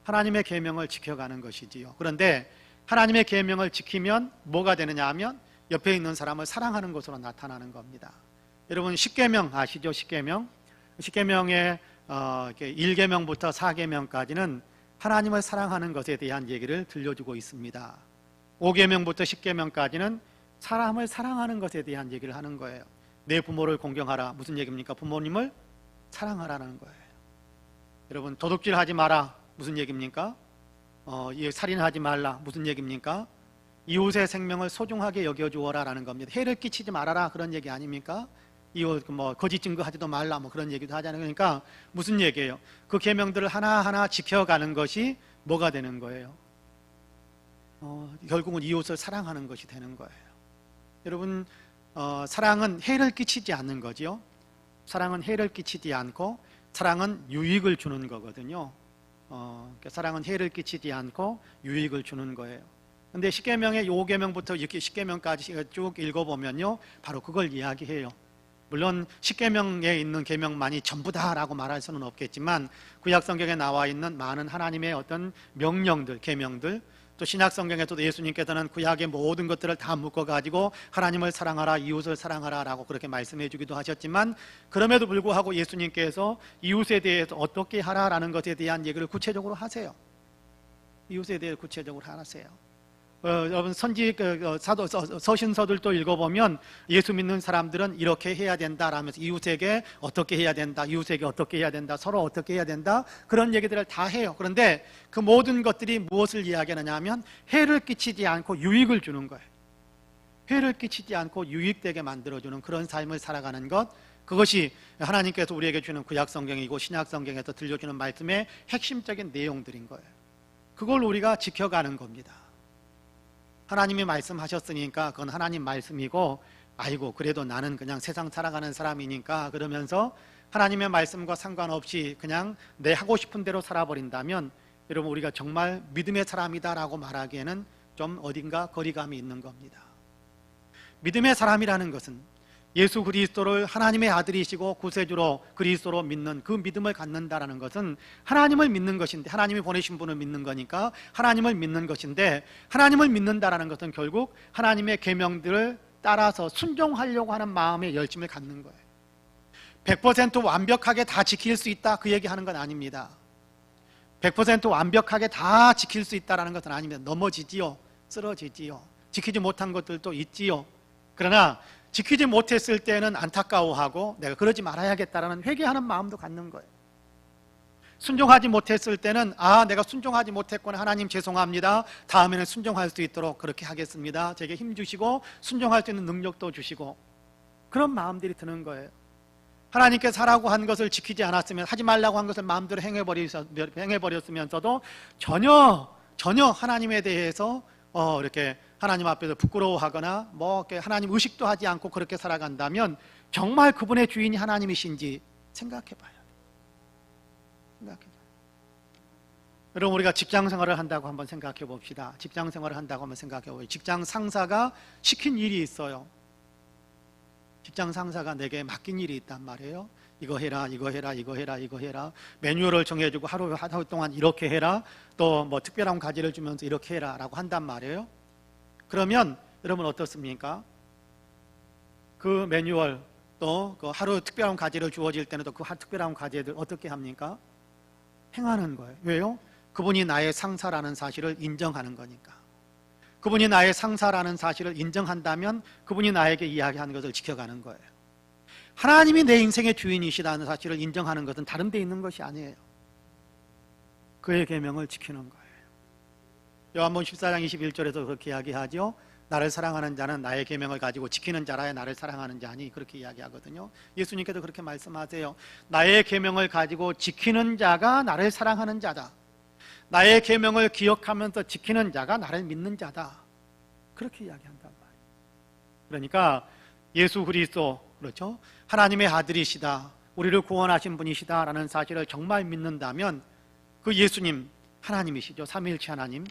하나님의 계명을 지켜가는 것이지요. 그런데 하나님의 계명을 지키면 뭐가 되느냐 하면 옆에 있는 사람을 사랑하는 것으로 나타나는 겁니다. 여러분 10계명 아시죠? 10계명의 1계명부터 4계명까지는 하나님을 사랑하는 것에 대한 얘기를 들려주고 있습니다. 5계명부터 10계명까지는 사람을 사랑하는 것에 대한 얘기를 하는 거예요. 내 부모를 공경하라. 무슨 얘기입니까? 부모님을 사랑하라는 거예요. 여러분 도둑질하지 마라. 무슨 얘기입니까? 살인하지 말라. 무슨 얘기입니까? 이웃의 생명을 소중하게 여겨주어라 라는 겁니다. 해를 끼치지 말아라 그런 얘기 아닙니까? 이웃 거짓 증거하지도 말라 그런 얘기도 하잖아요. 그러니까 무슨 얘기예요? 그 계명들을 하나하나 지켜가는 것이 뭐가 되는 거예요? 결국은 이웃을 사랑하는 것이 되는 거예요. 여러분 사랑은 해를 끼치지 않는 거죠. 사랑은 해를 끼치지 않고 사랑은 유익을 주는 거거든요. 사랑은 해를 끼치지 않고 유익을 주는 거예요. 근데 10계명의 5계명부터 이렇게 10계명까지 쭉 읽어보면요 바로 그걸 이야기해요. 물론 10계명에 있는 계명만이 전부다라고 말할 수는 없겠지만 구약성경에 나와 있는 많은 하나님의 어떤 명령들, 계명들, 또 신약성경에서도 예수님께서는 구약의 모든 것들을 다 묶어가지고 하나님을 사랑하라, 이웃을 사랑하라 라고 그렇게 말씀해 주기도 하셨지만, 그럼에도 불구하고 예수님께서 이웃에 대해서 어떻게 하라라는 것에 대한 얘기를 구체적으로 하세요. 이웃에 대해 구체적으로 하세요. 여러분 서신서들도 읽어보면 예수 믿는 사람들은 이렇게 해야 된다 라면서 이웃에게 어떻게 해야 된다, 이웃에게 어떻게 해야 된다, 서로 어떻게 해야 된다, 그런 얘기들을 다 해요. 그런데 그 모든 것들이 무엇을 이야기하느냐 하면 해를 끼치지 않고 유익을 주는 거예요. 해를 끼치지 않고 유익되게 만들어주는 그런 삶을 살아가는 것, 그것이 하나님께서 우리에게 주는 구약성경이고 신약성경에서 들려주는 말씀의 핵심적인 내용들인 거예요. 그걸 우리가 지켜가는 겁니다. 하나님이 말씀하셨으니까 그건 하나님 말씀이고, 아이고 그래도 나는 그냥 세상 살아가는 사람이니까 그러면서 하나님의 말씀과 상관없이 그냥 내 하고 싶은 대로 살아버린다면, 여러분 우리가 정말 믿음의 사람이다라고 말하기에는 좀 어딘가 거리감이 있는 겁니다. 믿음의 사람이라는 것은 예수 그리스도를 하나님의 아들이시고 구세주로 그리스도로 믿는 그 믿음을 갖는다라는 것은 하나님을 믿는 것인데, 하나님이 보내신 분을 믿는 거니까 하나님을 믿는 것인데, 하나님을 믿는다라는 것은 결국 하나님의 계명들을 따라서 순종하려고 하는 마음의 열심을 갖는 거예요. 100% 완벽하게 다 지킬 수 있다 그 얘기하는 건 아닙니다. 100% 완벽하게 다 지킬 수 있다는 것은 아닙니다. 넘어지지요, 쓰러지지요, 지키지 못한 것들도 있지요. 그러나 지키지 못했을 때는 안타까워하고 내가 그러지 말아야겠다라는 회개하는 마음도 갖는 거예요. 순종하지 못했을 때는 내가 순종하지 못했구나, 하나님 죄송합니다, 다음에는 순종할 수 있도록 그렇게 하겠습니다, 제게 힘 주시고 순종할 수 있는 능력도 주시고, 그런 마음들이 드는 거예요. 하나님께서 하라고 한 것을 지키지 않았으면, 하지 말라고 한 것을 마음대로 행해버렸으면서도 전혀 하나님에 대해서 이렇게 하나님 앞에서 부끄러워하거나 이렇게 하나님 의식도 하지 않고 그렇게 살아간다면 정말 그분의 주인이 하나님이신지 생각해봐요. 여러분 우리가 직장 생활을 한다고 한번 생각해 봅시다. 직장 생활을 한다고 한번 생각해 봅시다. 직장 상사가 시킨 일이 있어요. 직장 상사가 내게 맡긴 일이 있단 말이에요. 이거 해라, 이거 해라, 이거 해라, 이거 해라. 매뉴얼을 정해주고 하루 동안 이렇게 해라. 또 특별한 과제를 주면서 이렇게 해라 라고 한단 말이에요. 그러면 여러분 어떻습니까? 그 매뉴얼 또 그 하루 특별한 과제를 주어질 때는 또 그 특별한 과제들 어떻게 합니까? 행하는 거예요. 왜요? 그분이 나의 상사라는 사실을 인정하는 거니까. 그분이 나의 상사라는 사실을 인정한다면 그분이 나에게 이야기하는 것을 지켜가는 거예요. 하나님이 내 인생의 주인이시다는 사실을 인정하는 것은 다른 데 있는 것이 아니에요. 그의 계명을 지키는 거예요. 요한복음 14장 21절에서 그렇게 이야기하죠. 나를 사랑하는 자는 나의 계명을 가지고 지키는 자라야 나를 사랑하는 자니, 그렇게 이야기하거든요. 예수님께서 그렇게 말씀하세요. 나의 계명을 가지고 지키는 자가 나를 사랑하는 자다. 나의 계명을 기억하면서 지키는 자가 나를 믿는 자다. 그렇게 이야기한단 말이에요. 그러니까 예수 그리스도, 그렇죠? 하나님의 아들이시다, 우리를 구원하신 분이시다라는 사실을 정말 믿는다면 그 예수님, 하나님이시죠. 삼위일체 하나님,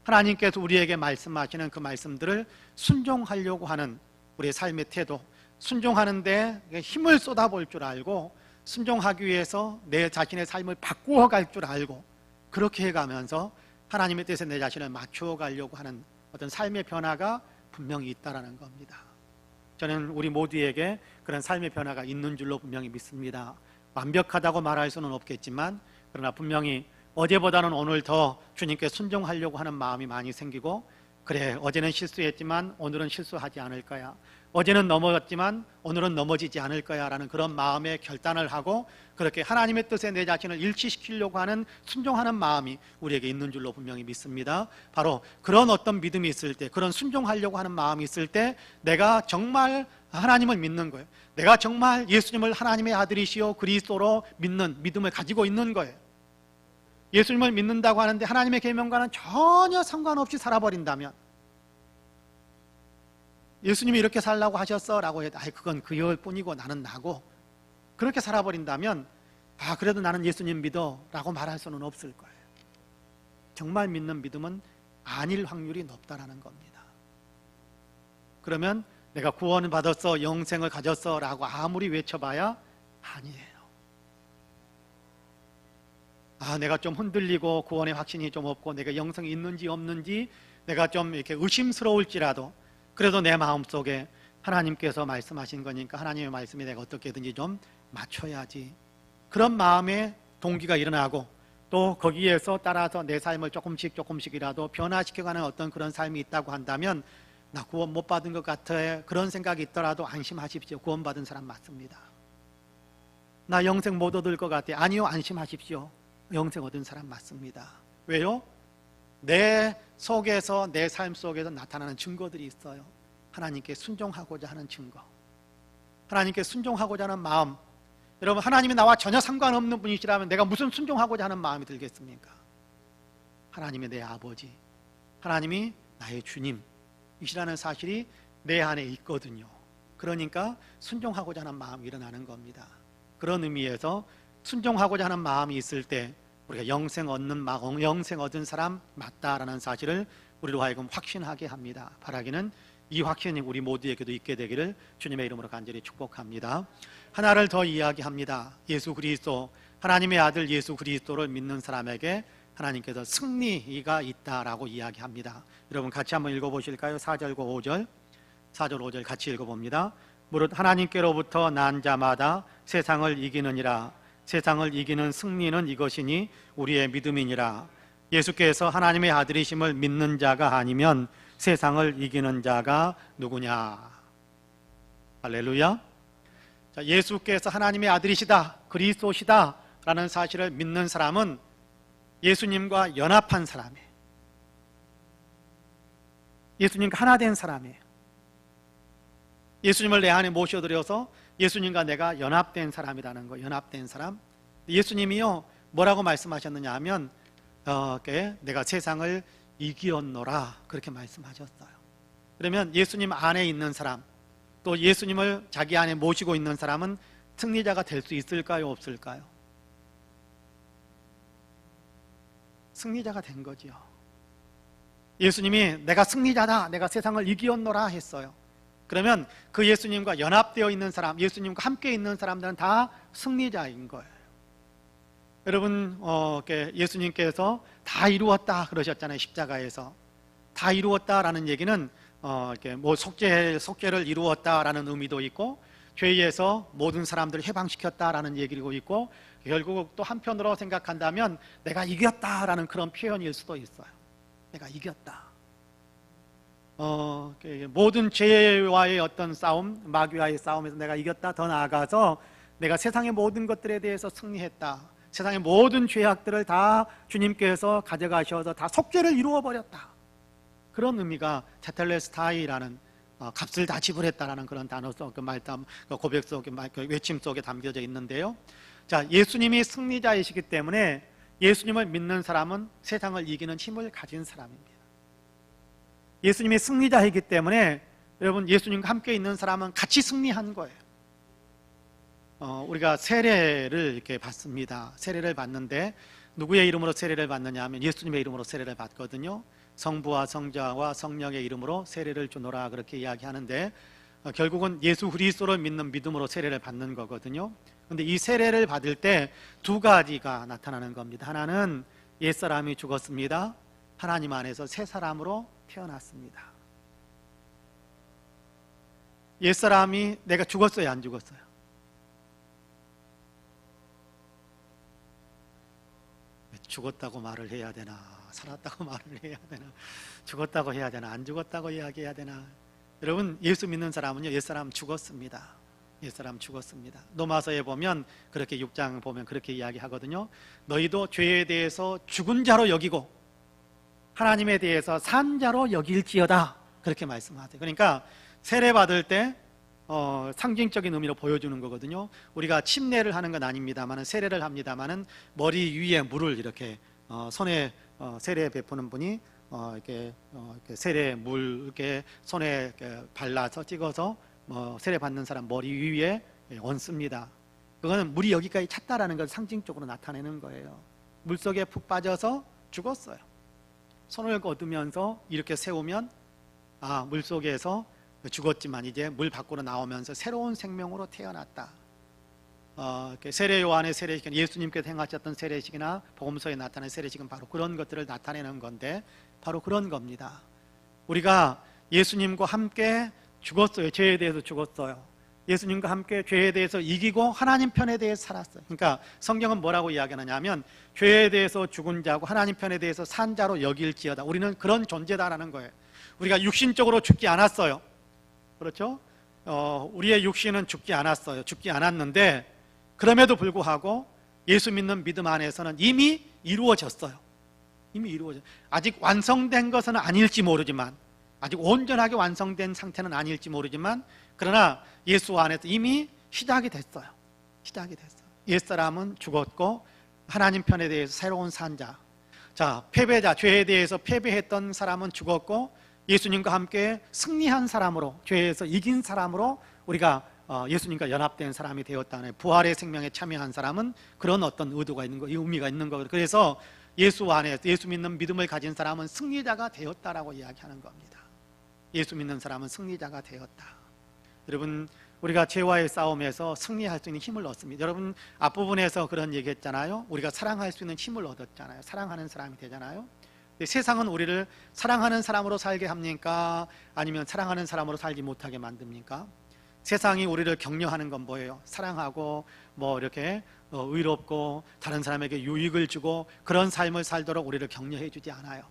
하나님께서 우리에게 말씀하시는 그 말씀들을 순종하려고 하는 우리의 삶의 태도, 순종하는데 힘을 쏟아볼 줄 알고 순종하기 위해서 내 자신의 삶을 바꾸어 갈 줄 알고 그렇게 해가면서 하나님의 뜻에 내 자신을 맞추어 가려고 하는 어떤 삶의 변화가 분명히 있다는 겁니다. 저는 우리 모두에게 그런 삶의 변화가 있는 줄로 분명히 믿습니다. 완벽하다고 말할 수는 없겠지만, 그러나 분명히 어제보다는 오늘 더 주님께 순종하려고 하는 마음이 많이 생기고, 그래 어제는 실수했지만 오늘은 실수하지 않을 거야, 어제는 넘어졌지만 오늘은 넘어지지 않을 거야 라는 그런 마음의 결단을 하고 그렇게 하나님의 뜻에 내 자신을 일치시키려고 하는 순종하는 마음이 우리에게 있는 줄로 분명히 믿습니다. 바로 그런 어떤 믿음이 있을 때, 그런 순종하려고 하는 마음이 있을 때 내가 정말 하나님을 믿는 거예요. 내가 정말 예수님을 하나님의 아들이시오 그리스도로 믿는 믿음을 가지고 있는 거예요. 예수님을 믿는다고 하는데 하나님의 계명과는 전혀 상관없이 살아버린다면, 예수님이 이렇게 살라고 하셨어 라고 해도 그건 그일 뿐이고 나는 나고, 그렇게 살아버린다면 그래도 나는 예수님 믿어 라고 말할 수는 없을 거예요. 정말 믿는 믿음은 아닐 확률이 높다라는 겁니다. 그러면 내가 구원을 받았어, 영생을 가졌어 라고 아무리 외쳐봐야 아니에요. 내가 좀 흔들리고 구원의 확신이 좀 없고 내가 영생이 있는지 없는지 내가 좀 이렇게 의심스러울지라도 그래도 내 마음속에 하나님께서 말씀하신 거니까 하나님의 말씀에 내가 어떻게든지 좀 맞춰야지, 그런 마음의 동기가 일어나고 또 거기에서 따라서 내 삶을 조금씩이라도 변화시켜가는 어떤 그런 삶이 있다고 한다면, 나 구원 못 받은 것 같아 그런 생각이 있더라도 안심하십시오. 구원받은 사람 맞습니다. 나 영생 못 얻을 것 같아, 아니요 안심하십시오. 영생 얻은 사람 맞습니다. 왜요? 내 속에서, 내 삶 속에서 나타나는 증거들이 있어요. 하나님께 순종하고자 하는 증거, 하나님께 순종하고자 하는 마음, 여러분 하나님이 나와 전혀 상관없는 분이시라면 내가 무슨 순종하고자 하는 마음이 들겠습니까? 하나님이 내 아버지, 하나님이 나의 주님이시라는 사실이 내 안에 있거든요. 그러니까 순종하고자 하는 마음이 일어나는 겁니다. 그런 의미에서 순종하고자 하는 마음이 있을 때 우리가 영생 얻은 사람 맞다라는 사실을 우리로 하여금 확신하게 합니다. 바라기는 이 확신이 우리 모두에게도 있게 되기를 주님의 이름으로 간절히 축복합니다. 하나를 더 이야기합니다. 예수 그리스도, 하나님의 아들 예수 그리스도를 믿는 사람에게 하나님께서 승리가 있다라고 이야기합니다. 여러분 같이 한번 읽어보실까요? 4절과 5절, 4절 5절 같이 읽어봅니다. 무릇 하나님께로부터 난 자마다 세상을 이기느니라. 세상을 이기는 승리는 이것이니 우리의 믿음이니라. 예수께서 하나님의 아들이심을 믿는 자가 아니면 세상을 이기는 자가 누구냐? 할렐루야. 자, 예수께서 하나님의 아들이시다, 그리스도시다 라는 사실을 믿는 사람은 예수님과 연합한 사람이에요. 예수님과 하나 된 사람이에요. 예수님을 내 안에 모셔들여서 예수님과 내가 연합된 사람이라는 거예요. 연합된 사람. 예수님이요 뭐라고 말씀하셨느냐 하면 내가 세상을 이기었노라 그렇게 말씀하셨어요. 그러면 예수님 안에 있는 사람, 또 예수님을 자기 안에 모시고 있는 사람은 승리자가 될 수 있을까요? 없을까요? 승리자가 된 거지요. 예수님이 내가 승리자다, 내가 세상을 이기었노라 했어요. 그러면 그 예수님과 연합되어 있는 사람, 예수님과 함께 있는 사람들은 다 승리자인 거예요. 여러분 예수님께서 다 이루었다 그러셨잖아요. 십자가에서 다 이루었다라는 얘기는 속죄를 이루었다라는 의미도 있고, 죄에서 모든 사람들을 해방시켰다라는 얘기도 있고, 결국 또 한편으로 생각한다면 내가 이겼다라는 그런 표현일 수도 있어요. 내가 이겼다. 모든 죄와의 어떤 싸움, 마귀와의 싸움에서 내가 이겼다. 더 나아가서 내가 세상의 모든 것들에 대해서 승리했다. 세상의 모든 죄악들을 다 주님께서 가져가셔서 다 속죄를 이루어버렸다. 그런 의미가 테텔레스타이라는 값을 다 지불했다라는 그런 단어 속, 고백 속에, 외침 속에 담겨져 있는데요. 자, 예수님이 승리자이시기 때문에 예수님을 믿는 사람은 세상을 이기는 힘을 가진 사람입니다. 예수님이 승리자이기 때문에 여러분 예수님과 함께 있는 사람은 같이 승리한 거예요. 우리가 세례를 이렇게 받습니다. 세례를 받는데 누구의 이름으로 세례를 받느냐 하면 예수님의 이름으로 세례를 받거든요. 성부와 성자와 성령의 이름으로 세례를 주노라 그렇게 이야기하는데 결국은 예수 그리스도를 믿는 믿음으로 세례를 받는 거거든요. 그런데 이 세례를 받을 때 두 가지가 나타나는 겁니다. 하나는 옛사람이 죽었습니다. 하나님 안에서 새 사람으로 태어났습니다. 옛사람이 내가 죽었어요, 안 죽었어요? 죽었다고 말을 해야 되나, 살았다고 말을 해야 되나, 죽었다고 해야 되나, 안 죽었다고 이야기해야 되나. 여러분 예수 믿는 사람은요 옛사람 죽었습니다. 옛사람 죽었습니다. 로마서에 보면 그렇게 6장 보면 그렇게 이야기하거든요. 너희도 죄에 대해서 죽은 자로 여기고 하나님에 대해서 산 자로 여길지어다 그렇게 말씀하세요. 그러니까 세례 받을 때 상징적인 의미로 보여주는 거거든요. 우리가 침례를 하는 건 아닙니다만 세례를 합니다만은 머리 위에 물을 이렇게 손에 세례 베푸는 분이 이렇게 세례 물 이렇게 손에 이렇게 발라서 찍어서 세례 받는 사람 머리 위에 얹습니다. 그거는 물이 여기까지 찼다라는 걸 상징적으로 나타내는 거예요. 물 속에 푹 빠져서 죽었어요. 손을 거두면서 이렇게 세우면 물 속에서 죽었지만 이제 물 밖으로 나오면서 새로운 생명으로 태어났다. 세례 요한의 세례식은 예수님께서 행하셨던 세례식이나 복음서에 나타난 세례식은 바로 그런 것들을 나타내는 건데 바로 그런 겁니다. 우리가 예수님과 함께 죽었어요. 죄에 대해서 죽었어요. 예수님과 함께 죄에 대해서 이기고 하나님 편에 대해서 살았어요. 그러니까 성경은 뭐라고 이야기하느냐 하면 죄에 대해서 죽은 자고 하나님 편에 대해서 산 자로 여길지어다. 우리는 그런 존재다라는 거예요. 우리가 육신적으로 죽지 않았어요. 그렇죠? 우리의 육신은 죽지 않았어요. 죽지 않았는데 그럼에도 불구하고 예수 믿는 믿음 안에서는 이미 이루어졌어요. 이미 이루어졌어요. 아직 완성된 것은 아닐지 모르지만, 아직 온전하게 완성된 상태는 아닐지 모르지만 그러나 예수 안에서 이미 시작이 됐어요. 시작이 됐어요. 옛사람은 죽었고 하나님 편에 대해서 새로운 산자, 자, 패배자, 죄에 대해서 패배했던 사람은 죽었고 예수님과 함께 승리한 사람으로, 죄에서 이긴 사람으로 우리가 예수님과 연합된 사람이 되었다는, 부활의 생명에 참여한 사람은 그런 어떤 의도가 있는 거, 의미가 있는 거거든요. 그래서 예수 안에, 예수 믿는 믿음을 가진 사람은 승리자가 되었다라고 이야기하는 겁니다. 예수 믿는 사람은 승리자가 되었다. 여러분, 우리가 죄와의 싸움에서 승리할 수 있는 힘을 얻습니다. 여러분, 앞부분에서 그런 얘기했잖아요. 우리가 사랑할 수 있는 힘을 얻었잖아요. 사랑하는 사람이 되잖아요. 세상은 우리를 사랑하는 사람으로 살게 합니까? 아니면 사랑하는 사람으로 살지 못하게 만듭니까? 세상이 우리를 격려하는 건 뭐예요? 사랑하고 뭐 이렇게 의롭고 다른 사람에게 유익을 주고 그런 삶을 살도록 우리를 격려해 주지 않아요.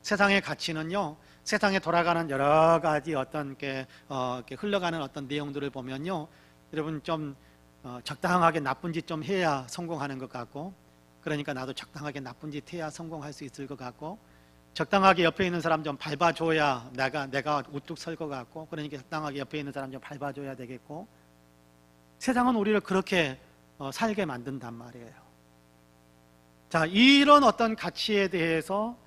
세상의 가치는요, 세상에 돌아가는 여러 가지 어떤 이렇게 흘러가는 어떤 내용들을 보면요, 여러분 좀 적당하게 나쁜 짓 좀 해야 성공하는 것 같고, 그러니까 나도 적당하게 나쁜 짓 해야 성공할 수 있을 것 같고, 적당하게 옆에 있는 사람 좀 밟아줘야 내가 우뚝 설 것 같고, 그러니까 적당하게 옆에 있는 사람 좀 밟아줘야 되겠고, 세상은 우리를 그렇게 살게 만든단 말이에요. 자, 이런 어떤 가치에 대해서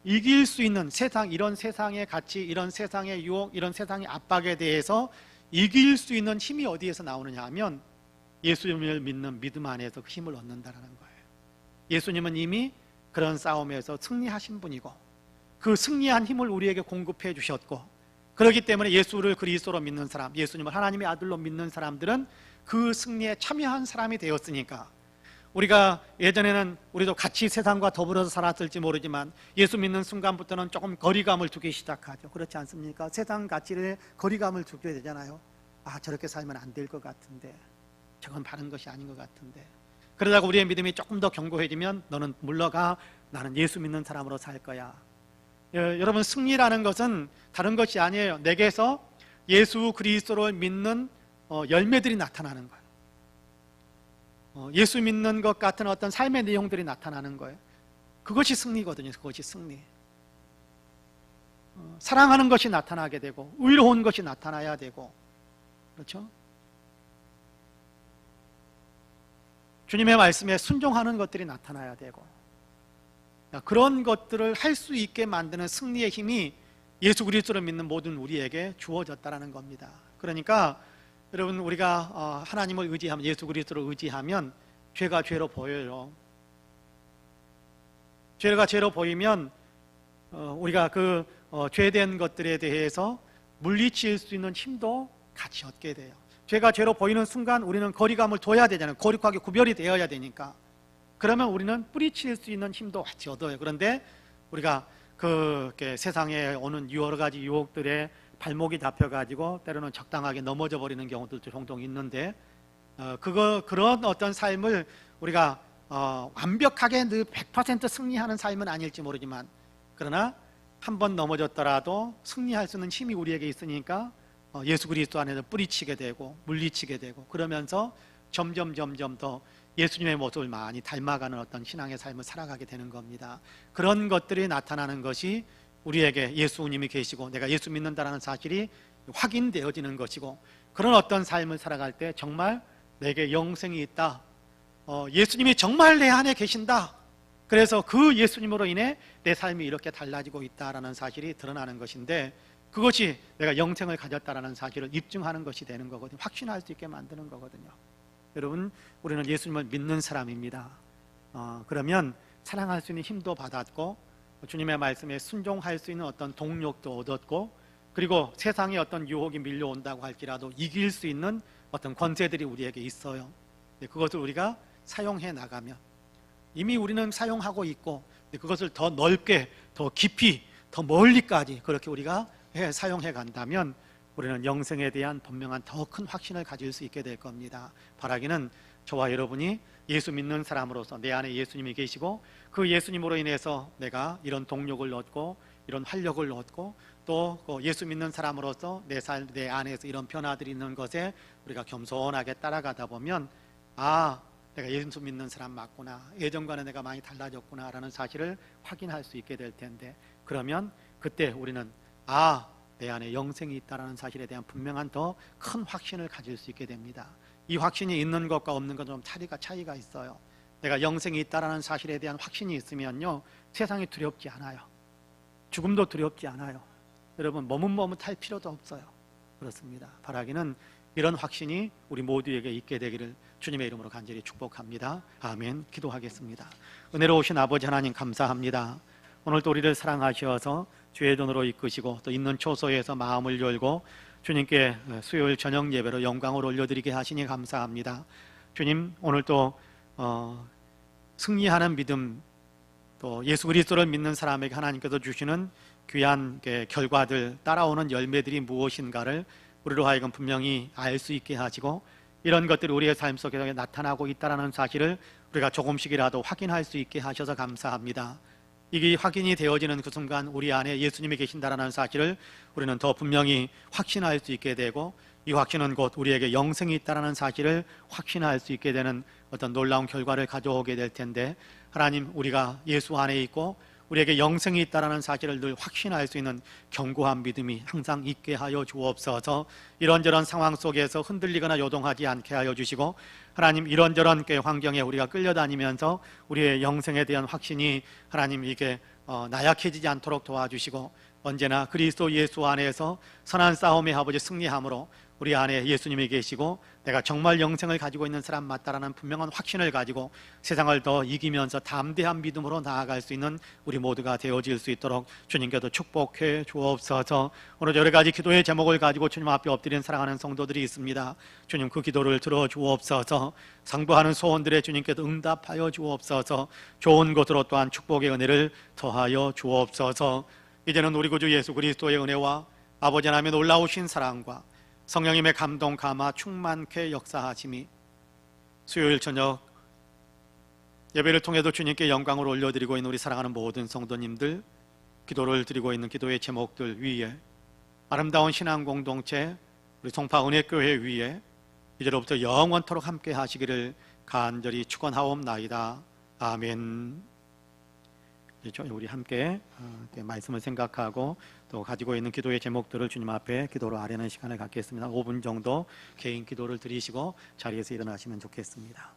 이길 수 있는 세상, 이런 세상의 가치, 이런 세상의 유혹, 이런 세상의 압박에 대해서 이길 수 있는 힘이 어디에서 나오느냐 하면 예수님을 믿는 믿음 안에서 그 힘을 얻는다는 거예요. 예수님은 이미 그런 싸움에서 승리하신 분이고 그 승리한 힘을 우리에게 공급해 주셨고, 그렇기 때문에 예수를 그리스도로 믿는 사람, 예수님을 하나님의 아들로 믿는 사람들은 그 승리에 참여한 사람이 되었으니까, 우리가 예전에는 우리도 같이 세상과 더불어서 살았을지 모르지만 예수 믿는 순간부터는 조금 거리감을 두기 시작하죠. 그렇지 않습니까? 세상 가치를 거리감을 두게 되잖아요. 아, 저렇게 살면 안 될 것 같은데, 저건 바른 것이 아닌 것 같은데. 그러다가 우리의 믿음이 조금 더 견고해지면 너는 물러가, 나는 예수 믿는 사람으로 살 거야. 여러분, 승리라는 것은 다른 것이 아니에요. 내게서 예수 그리스도를 믿는 열매들이 나타나는 거예요. 예수 믿는 것 같은 어떤 삶의 내용들이 나타나는 거예요. 그것이 승리거든요. 그것이 승리. 사랑하는 것이 나타나게 되고 의로운 것이 나타나야 되고, 그렇죠? 주님의 말씀에 순종하는 것들이 나타나야 되고, 그런 것들을 할 수 있게 만드는 승리의 힘이 예수 그리스도를 믿는 모든 우리에게 주어졌다는 겁니다. 그러니까 여러분, 우리가 하나님을 의지하면, 예수 그리스도를 의지하면 죄가 죄로 보여요. 죄가 죄로 보이면 우리가 그 죄된 것들에 대해서 물리칠 수 있는 힘도 같이 얻게 돼요. 죄가 죄로 보이는 순간 우리는 거리감을 둬야 되잖아요. 거룩하게 구별이 되어야 되니까. 그러면 우리는 뿌리칠 수 있는 힘도 같이 얻어요. 그런데 우리가 그 세상에 오는 여러 가지 유혹들에 발목이 잡혀가지고 때로는 적당하게 넘어져 버리는 경우들도 종종 있는데, 그런 어떤 삶을 우리가 완벽하게 늘 100% 승리하는 삶은 아닐지 모르지만, 그러나 한 번 넘어졌더라도 승리할 수 있는 힘이 우리에게 있으니까 예수 그리스도 안에서 뿌리치게 되고 물리치게 되고, 그러면서 점점 더 예수님의 모습을 많이 닮아가는 어떤 신앙의 삶을 살아가게 되는 겁니다. 그런 것들이 나타나는 것이 우리에게 예수님이 계시고 내가 예수 믿는다는 사실이 확인되어지는 것이고, 그런 어떤 삶을 살아갈 때 정말 내게 영생이 있다, 예수님이 정말 내 안에 계신다, 그래서 그 예수님으로 인해 내 삶이 이렇게 달라지고 있다라는 사실이 드러나는 것인데, 그것이 내가 영생을 가졌다라는 사실을 입증하는 것이 되는 거거든요. 확신할 수 있게 만드는 거거든요. 여러분, 우리는 예수님을 믿는 사람입니다. 그러면 사랑할 수 있는 힘도 받았고, 주님의 말씀에 순종할 수 있는 어떤 동력도 얻었고, 그리고 세상에 어떤 유혹이 밀려온다고 할지라도 이길 수 있는 어떤 권세들이 우리에게 있어요. 그것을 우리가 사용해 나가면, 이미 우리는 사용하고 있고, 그것을 더 넓게, 더 깊이, 더 멀리까지 그렇게 우리가 사용해 간다면 우리는 영생에 대한 분명한 더 큰 확신을 가질 수 있게 될 겁니다. 바라기는 저와 여러분이 예수 믿는 사람으로서 내 안에 예수님이 계시고 그 예수님으로 인해서 내가 이런 동력을 얻고 이런 활력을 얻고 또 예수 믿는 사람으로서 내 안에서 이런 변화들이 있는 것에 우리가 겸손하게 따라가다 보면, 아, 내가 예수 믿는 사람 맞구나, 예전과는 내가 많이 달라졌구나 라는 사실을 확인할 수 있게 될 텐데, 그러면 그때 우리는 내 안에 영생이 있다는 사실에 대한 분명한 더 큰 확신을 가질 수 있게 됩니다. 이 확신이 있는 것과 없는 것 좀 차이가 있어요. 내가 영생이 있다는 사실에 대한 확신이 있으면요, 세상이 두렵지 않아요. 죽음도 두렵지 않아요. 여러분, 머뭇머뭇할 필요도 없어요. 그렇습니다. 바라기는 이런 확신이 우리 모두에게 있게 되기를 주님의 이름으로 간절히 축복합니다. 아멘. 기도하겠습니다. 은혜로우신 아버지 하나님, 감사합니다. 오늘도 우리를 사랑하셔서 주의 돈으로 이끄시고 또 있는 초소에서 마음을 열고 주님께 수요일 저녁 예배로 영광을 올려드리게 하시니 감사합니다. 주님, 오늘도 승리하는 믿음, 또 예수 그리스도를 믿는 사람에게 하나님께서 주시는 귀한 결과들, 따라오는 열매들이 무엇인가를 우리로 하여금 분명히 알 수 있게 하시고, 이런 것들이 우리의 삶 속에 나타나고 있다는 사실을 우리가 조금씩이라도 확인할 수 있게 하셔서 감사합니다. 이게 확인이 되어지는 그 순간 우리 안에 예수님이 계신다는 사실을 우리는 더 분명히 확신할 수 있게 되고, 이 확신은 곧 우리에게 영생이 있다는 사실을 확신할 수 있게 되는 어떤 놀라운 결과를 가져오게 될 텐데, 하나님, 우리가 예수 안에 있고 우리에게 영생이 있다는 사실을 늘 확신할 수 있는 견고한 믿음이 항상 있게 하여 주옵소서. 이런저런 상황 속에서 흔들리거나 요동하지 않게 하여 주시고, 하나님, 이런저런 환경에 우리가 끌려다니면서 우리의 영생에 대한 확신이 하나님 이게 나약해지지 않도록 도와주시고, 언제나 그리스도 예수 안에서 선한 싸움의 아버지 승리함으로 우리 안에 예수님이 계시고 내가 정말 영생을 가지고 있는 사람 맞다라는 분명한 확신을 가지고 세상을 더 이기면서 담대한 믿음으로 나아갈 수 있는 우리 모두가 되어질 수 있도록 주님께도 축복해 주옵소서. 오늘 여러 가지 기도의 제목을 가지고 주님 앞에 엎드린 사랑하는 성도들이 있습니다. 주님, 그 기도를 들어 주옵소서. 상부하는 소원들에 주님께도 응답하여 주옵소서. 좋은 것으로 또한 축복의 은혜를 더하여 주옵소서. 이제는 우리 구주 예수 그리스도의 은혜와 아버지 하나님의 놀라우신 사랑과 성령님의 감동, 감화 충만케 역사하심이 수요일 저녁 예배를 통해서 주님께 영광을 올려드리고 있는 우리 사랑하는 모든 성도님들, 기도를 드리고 있는 기도의 제목들 위에, 아름다운 신앙 공동체 우리 송파 은혜교회 위에 이제로부터 영원토록 함께 하시기를 간절히 축원하옵나이다. 아멘. 우리 함께 말씀을 생각하고 또 가지고 있는 기도의 제목들을 주님 앞에 기도로 아뢰는 시간을 갖겠습니다. 5분 정도 개인 기도를 드리시고 자리에서 일어나시면 좋겠습니다.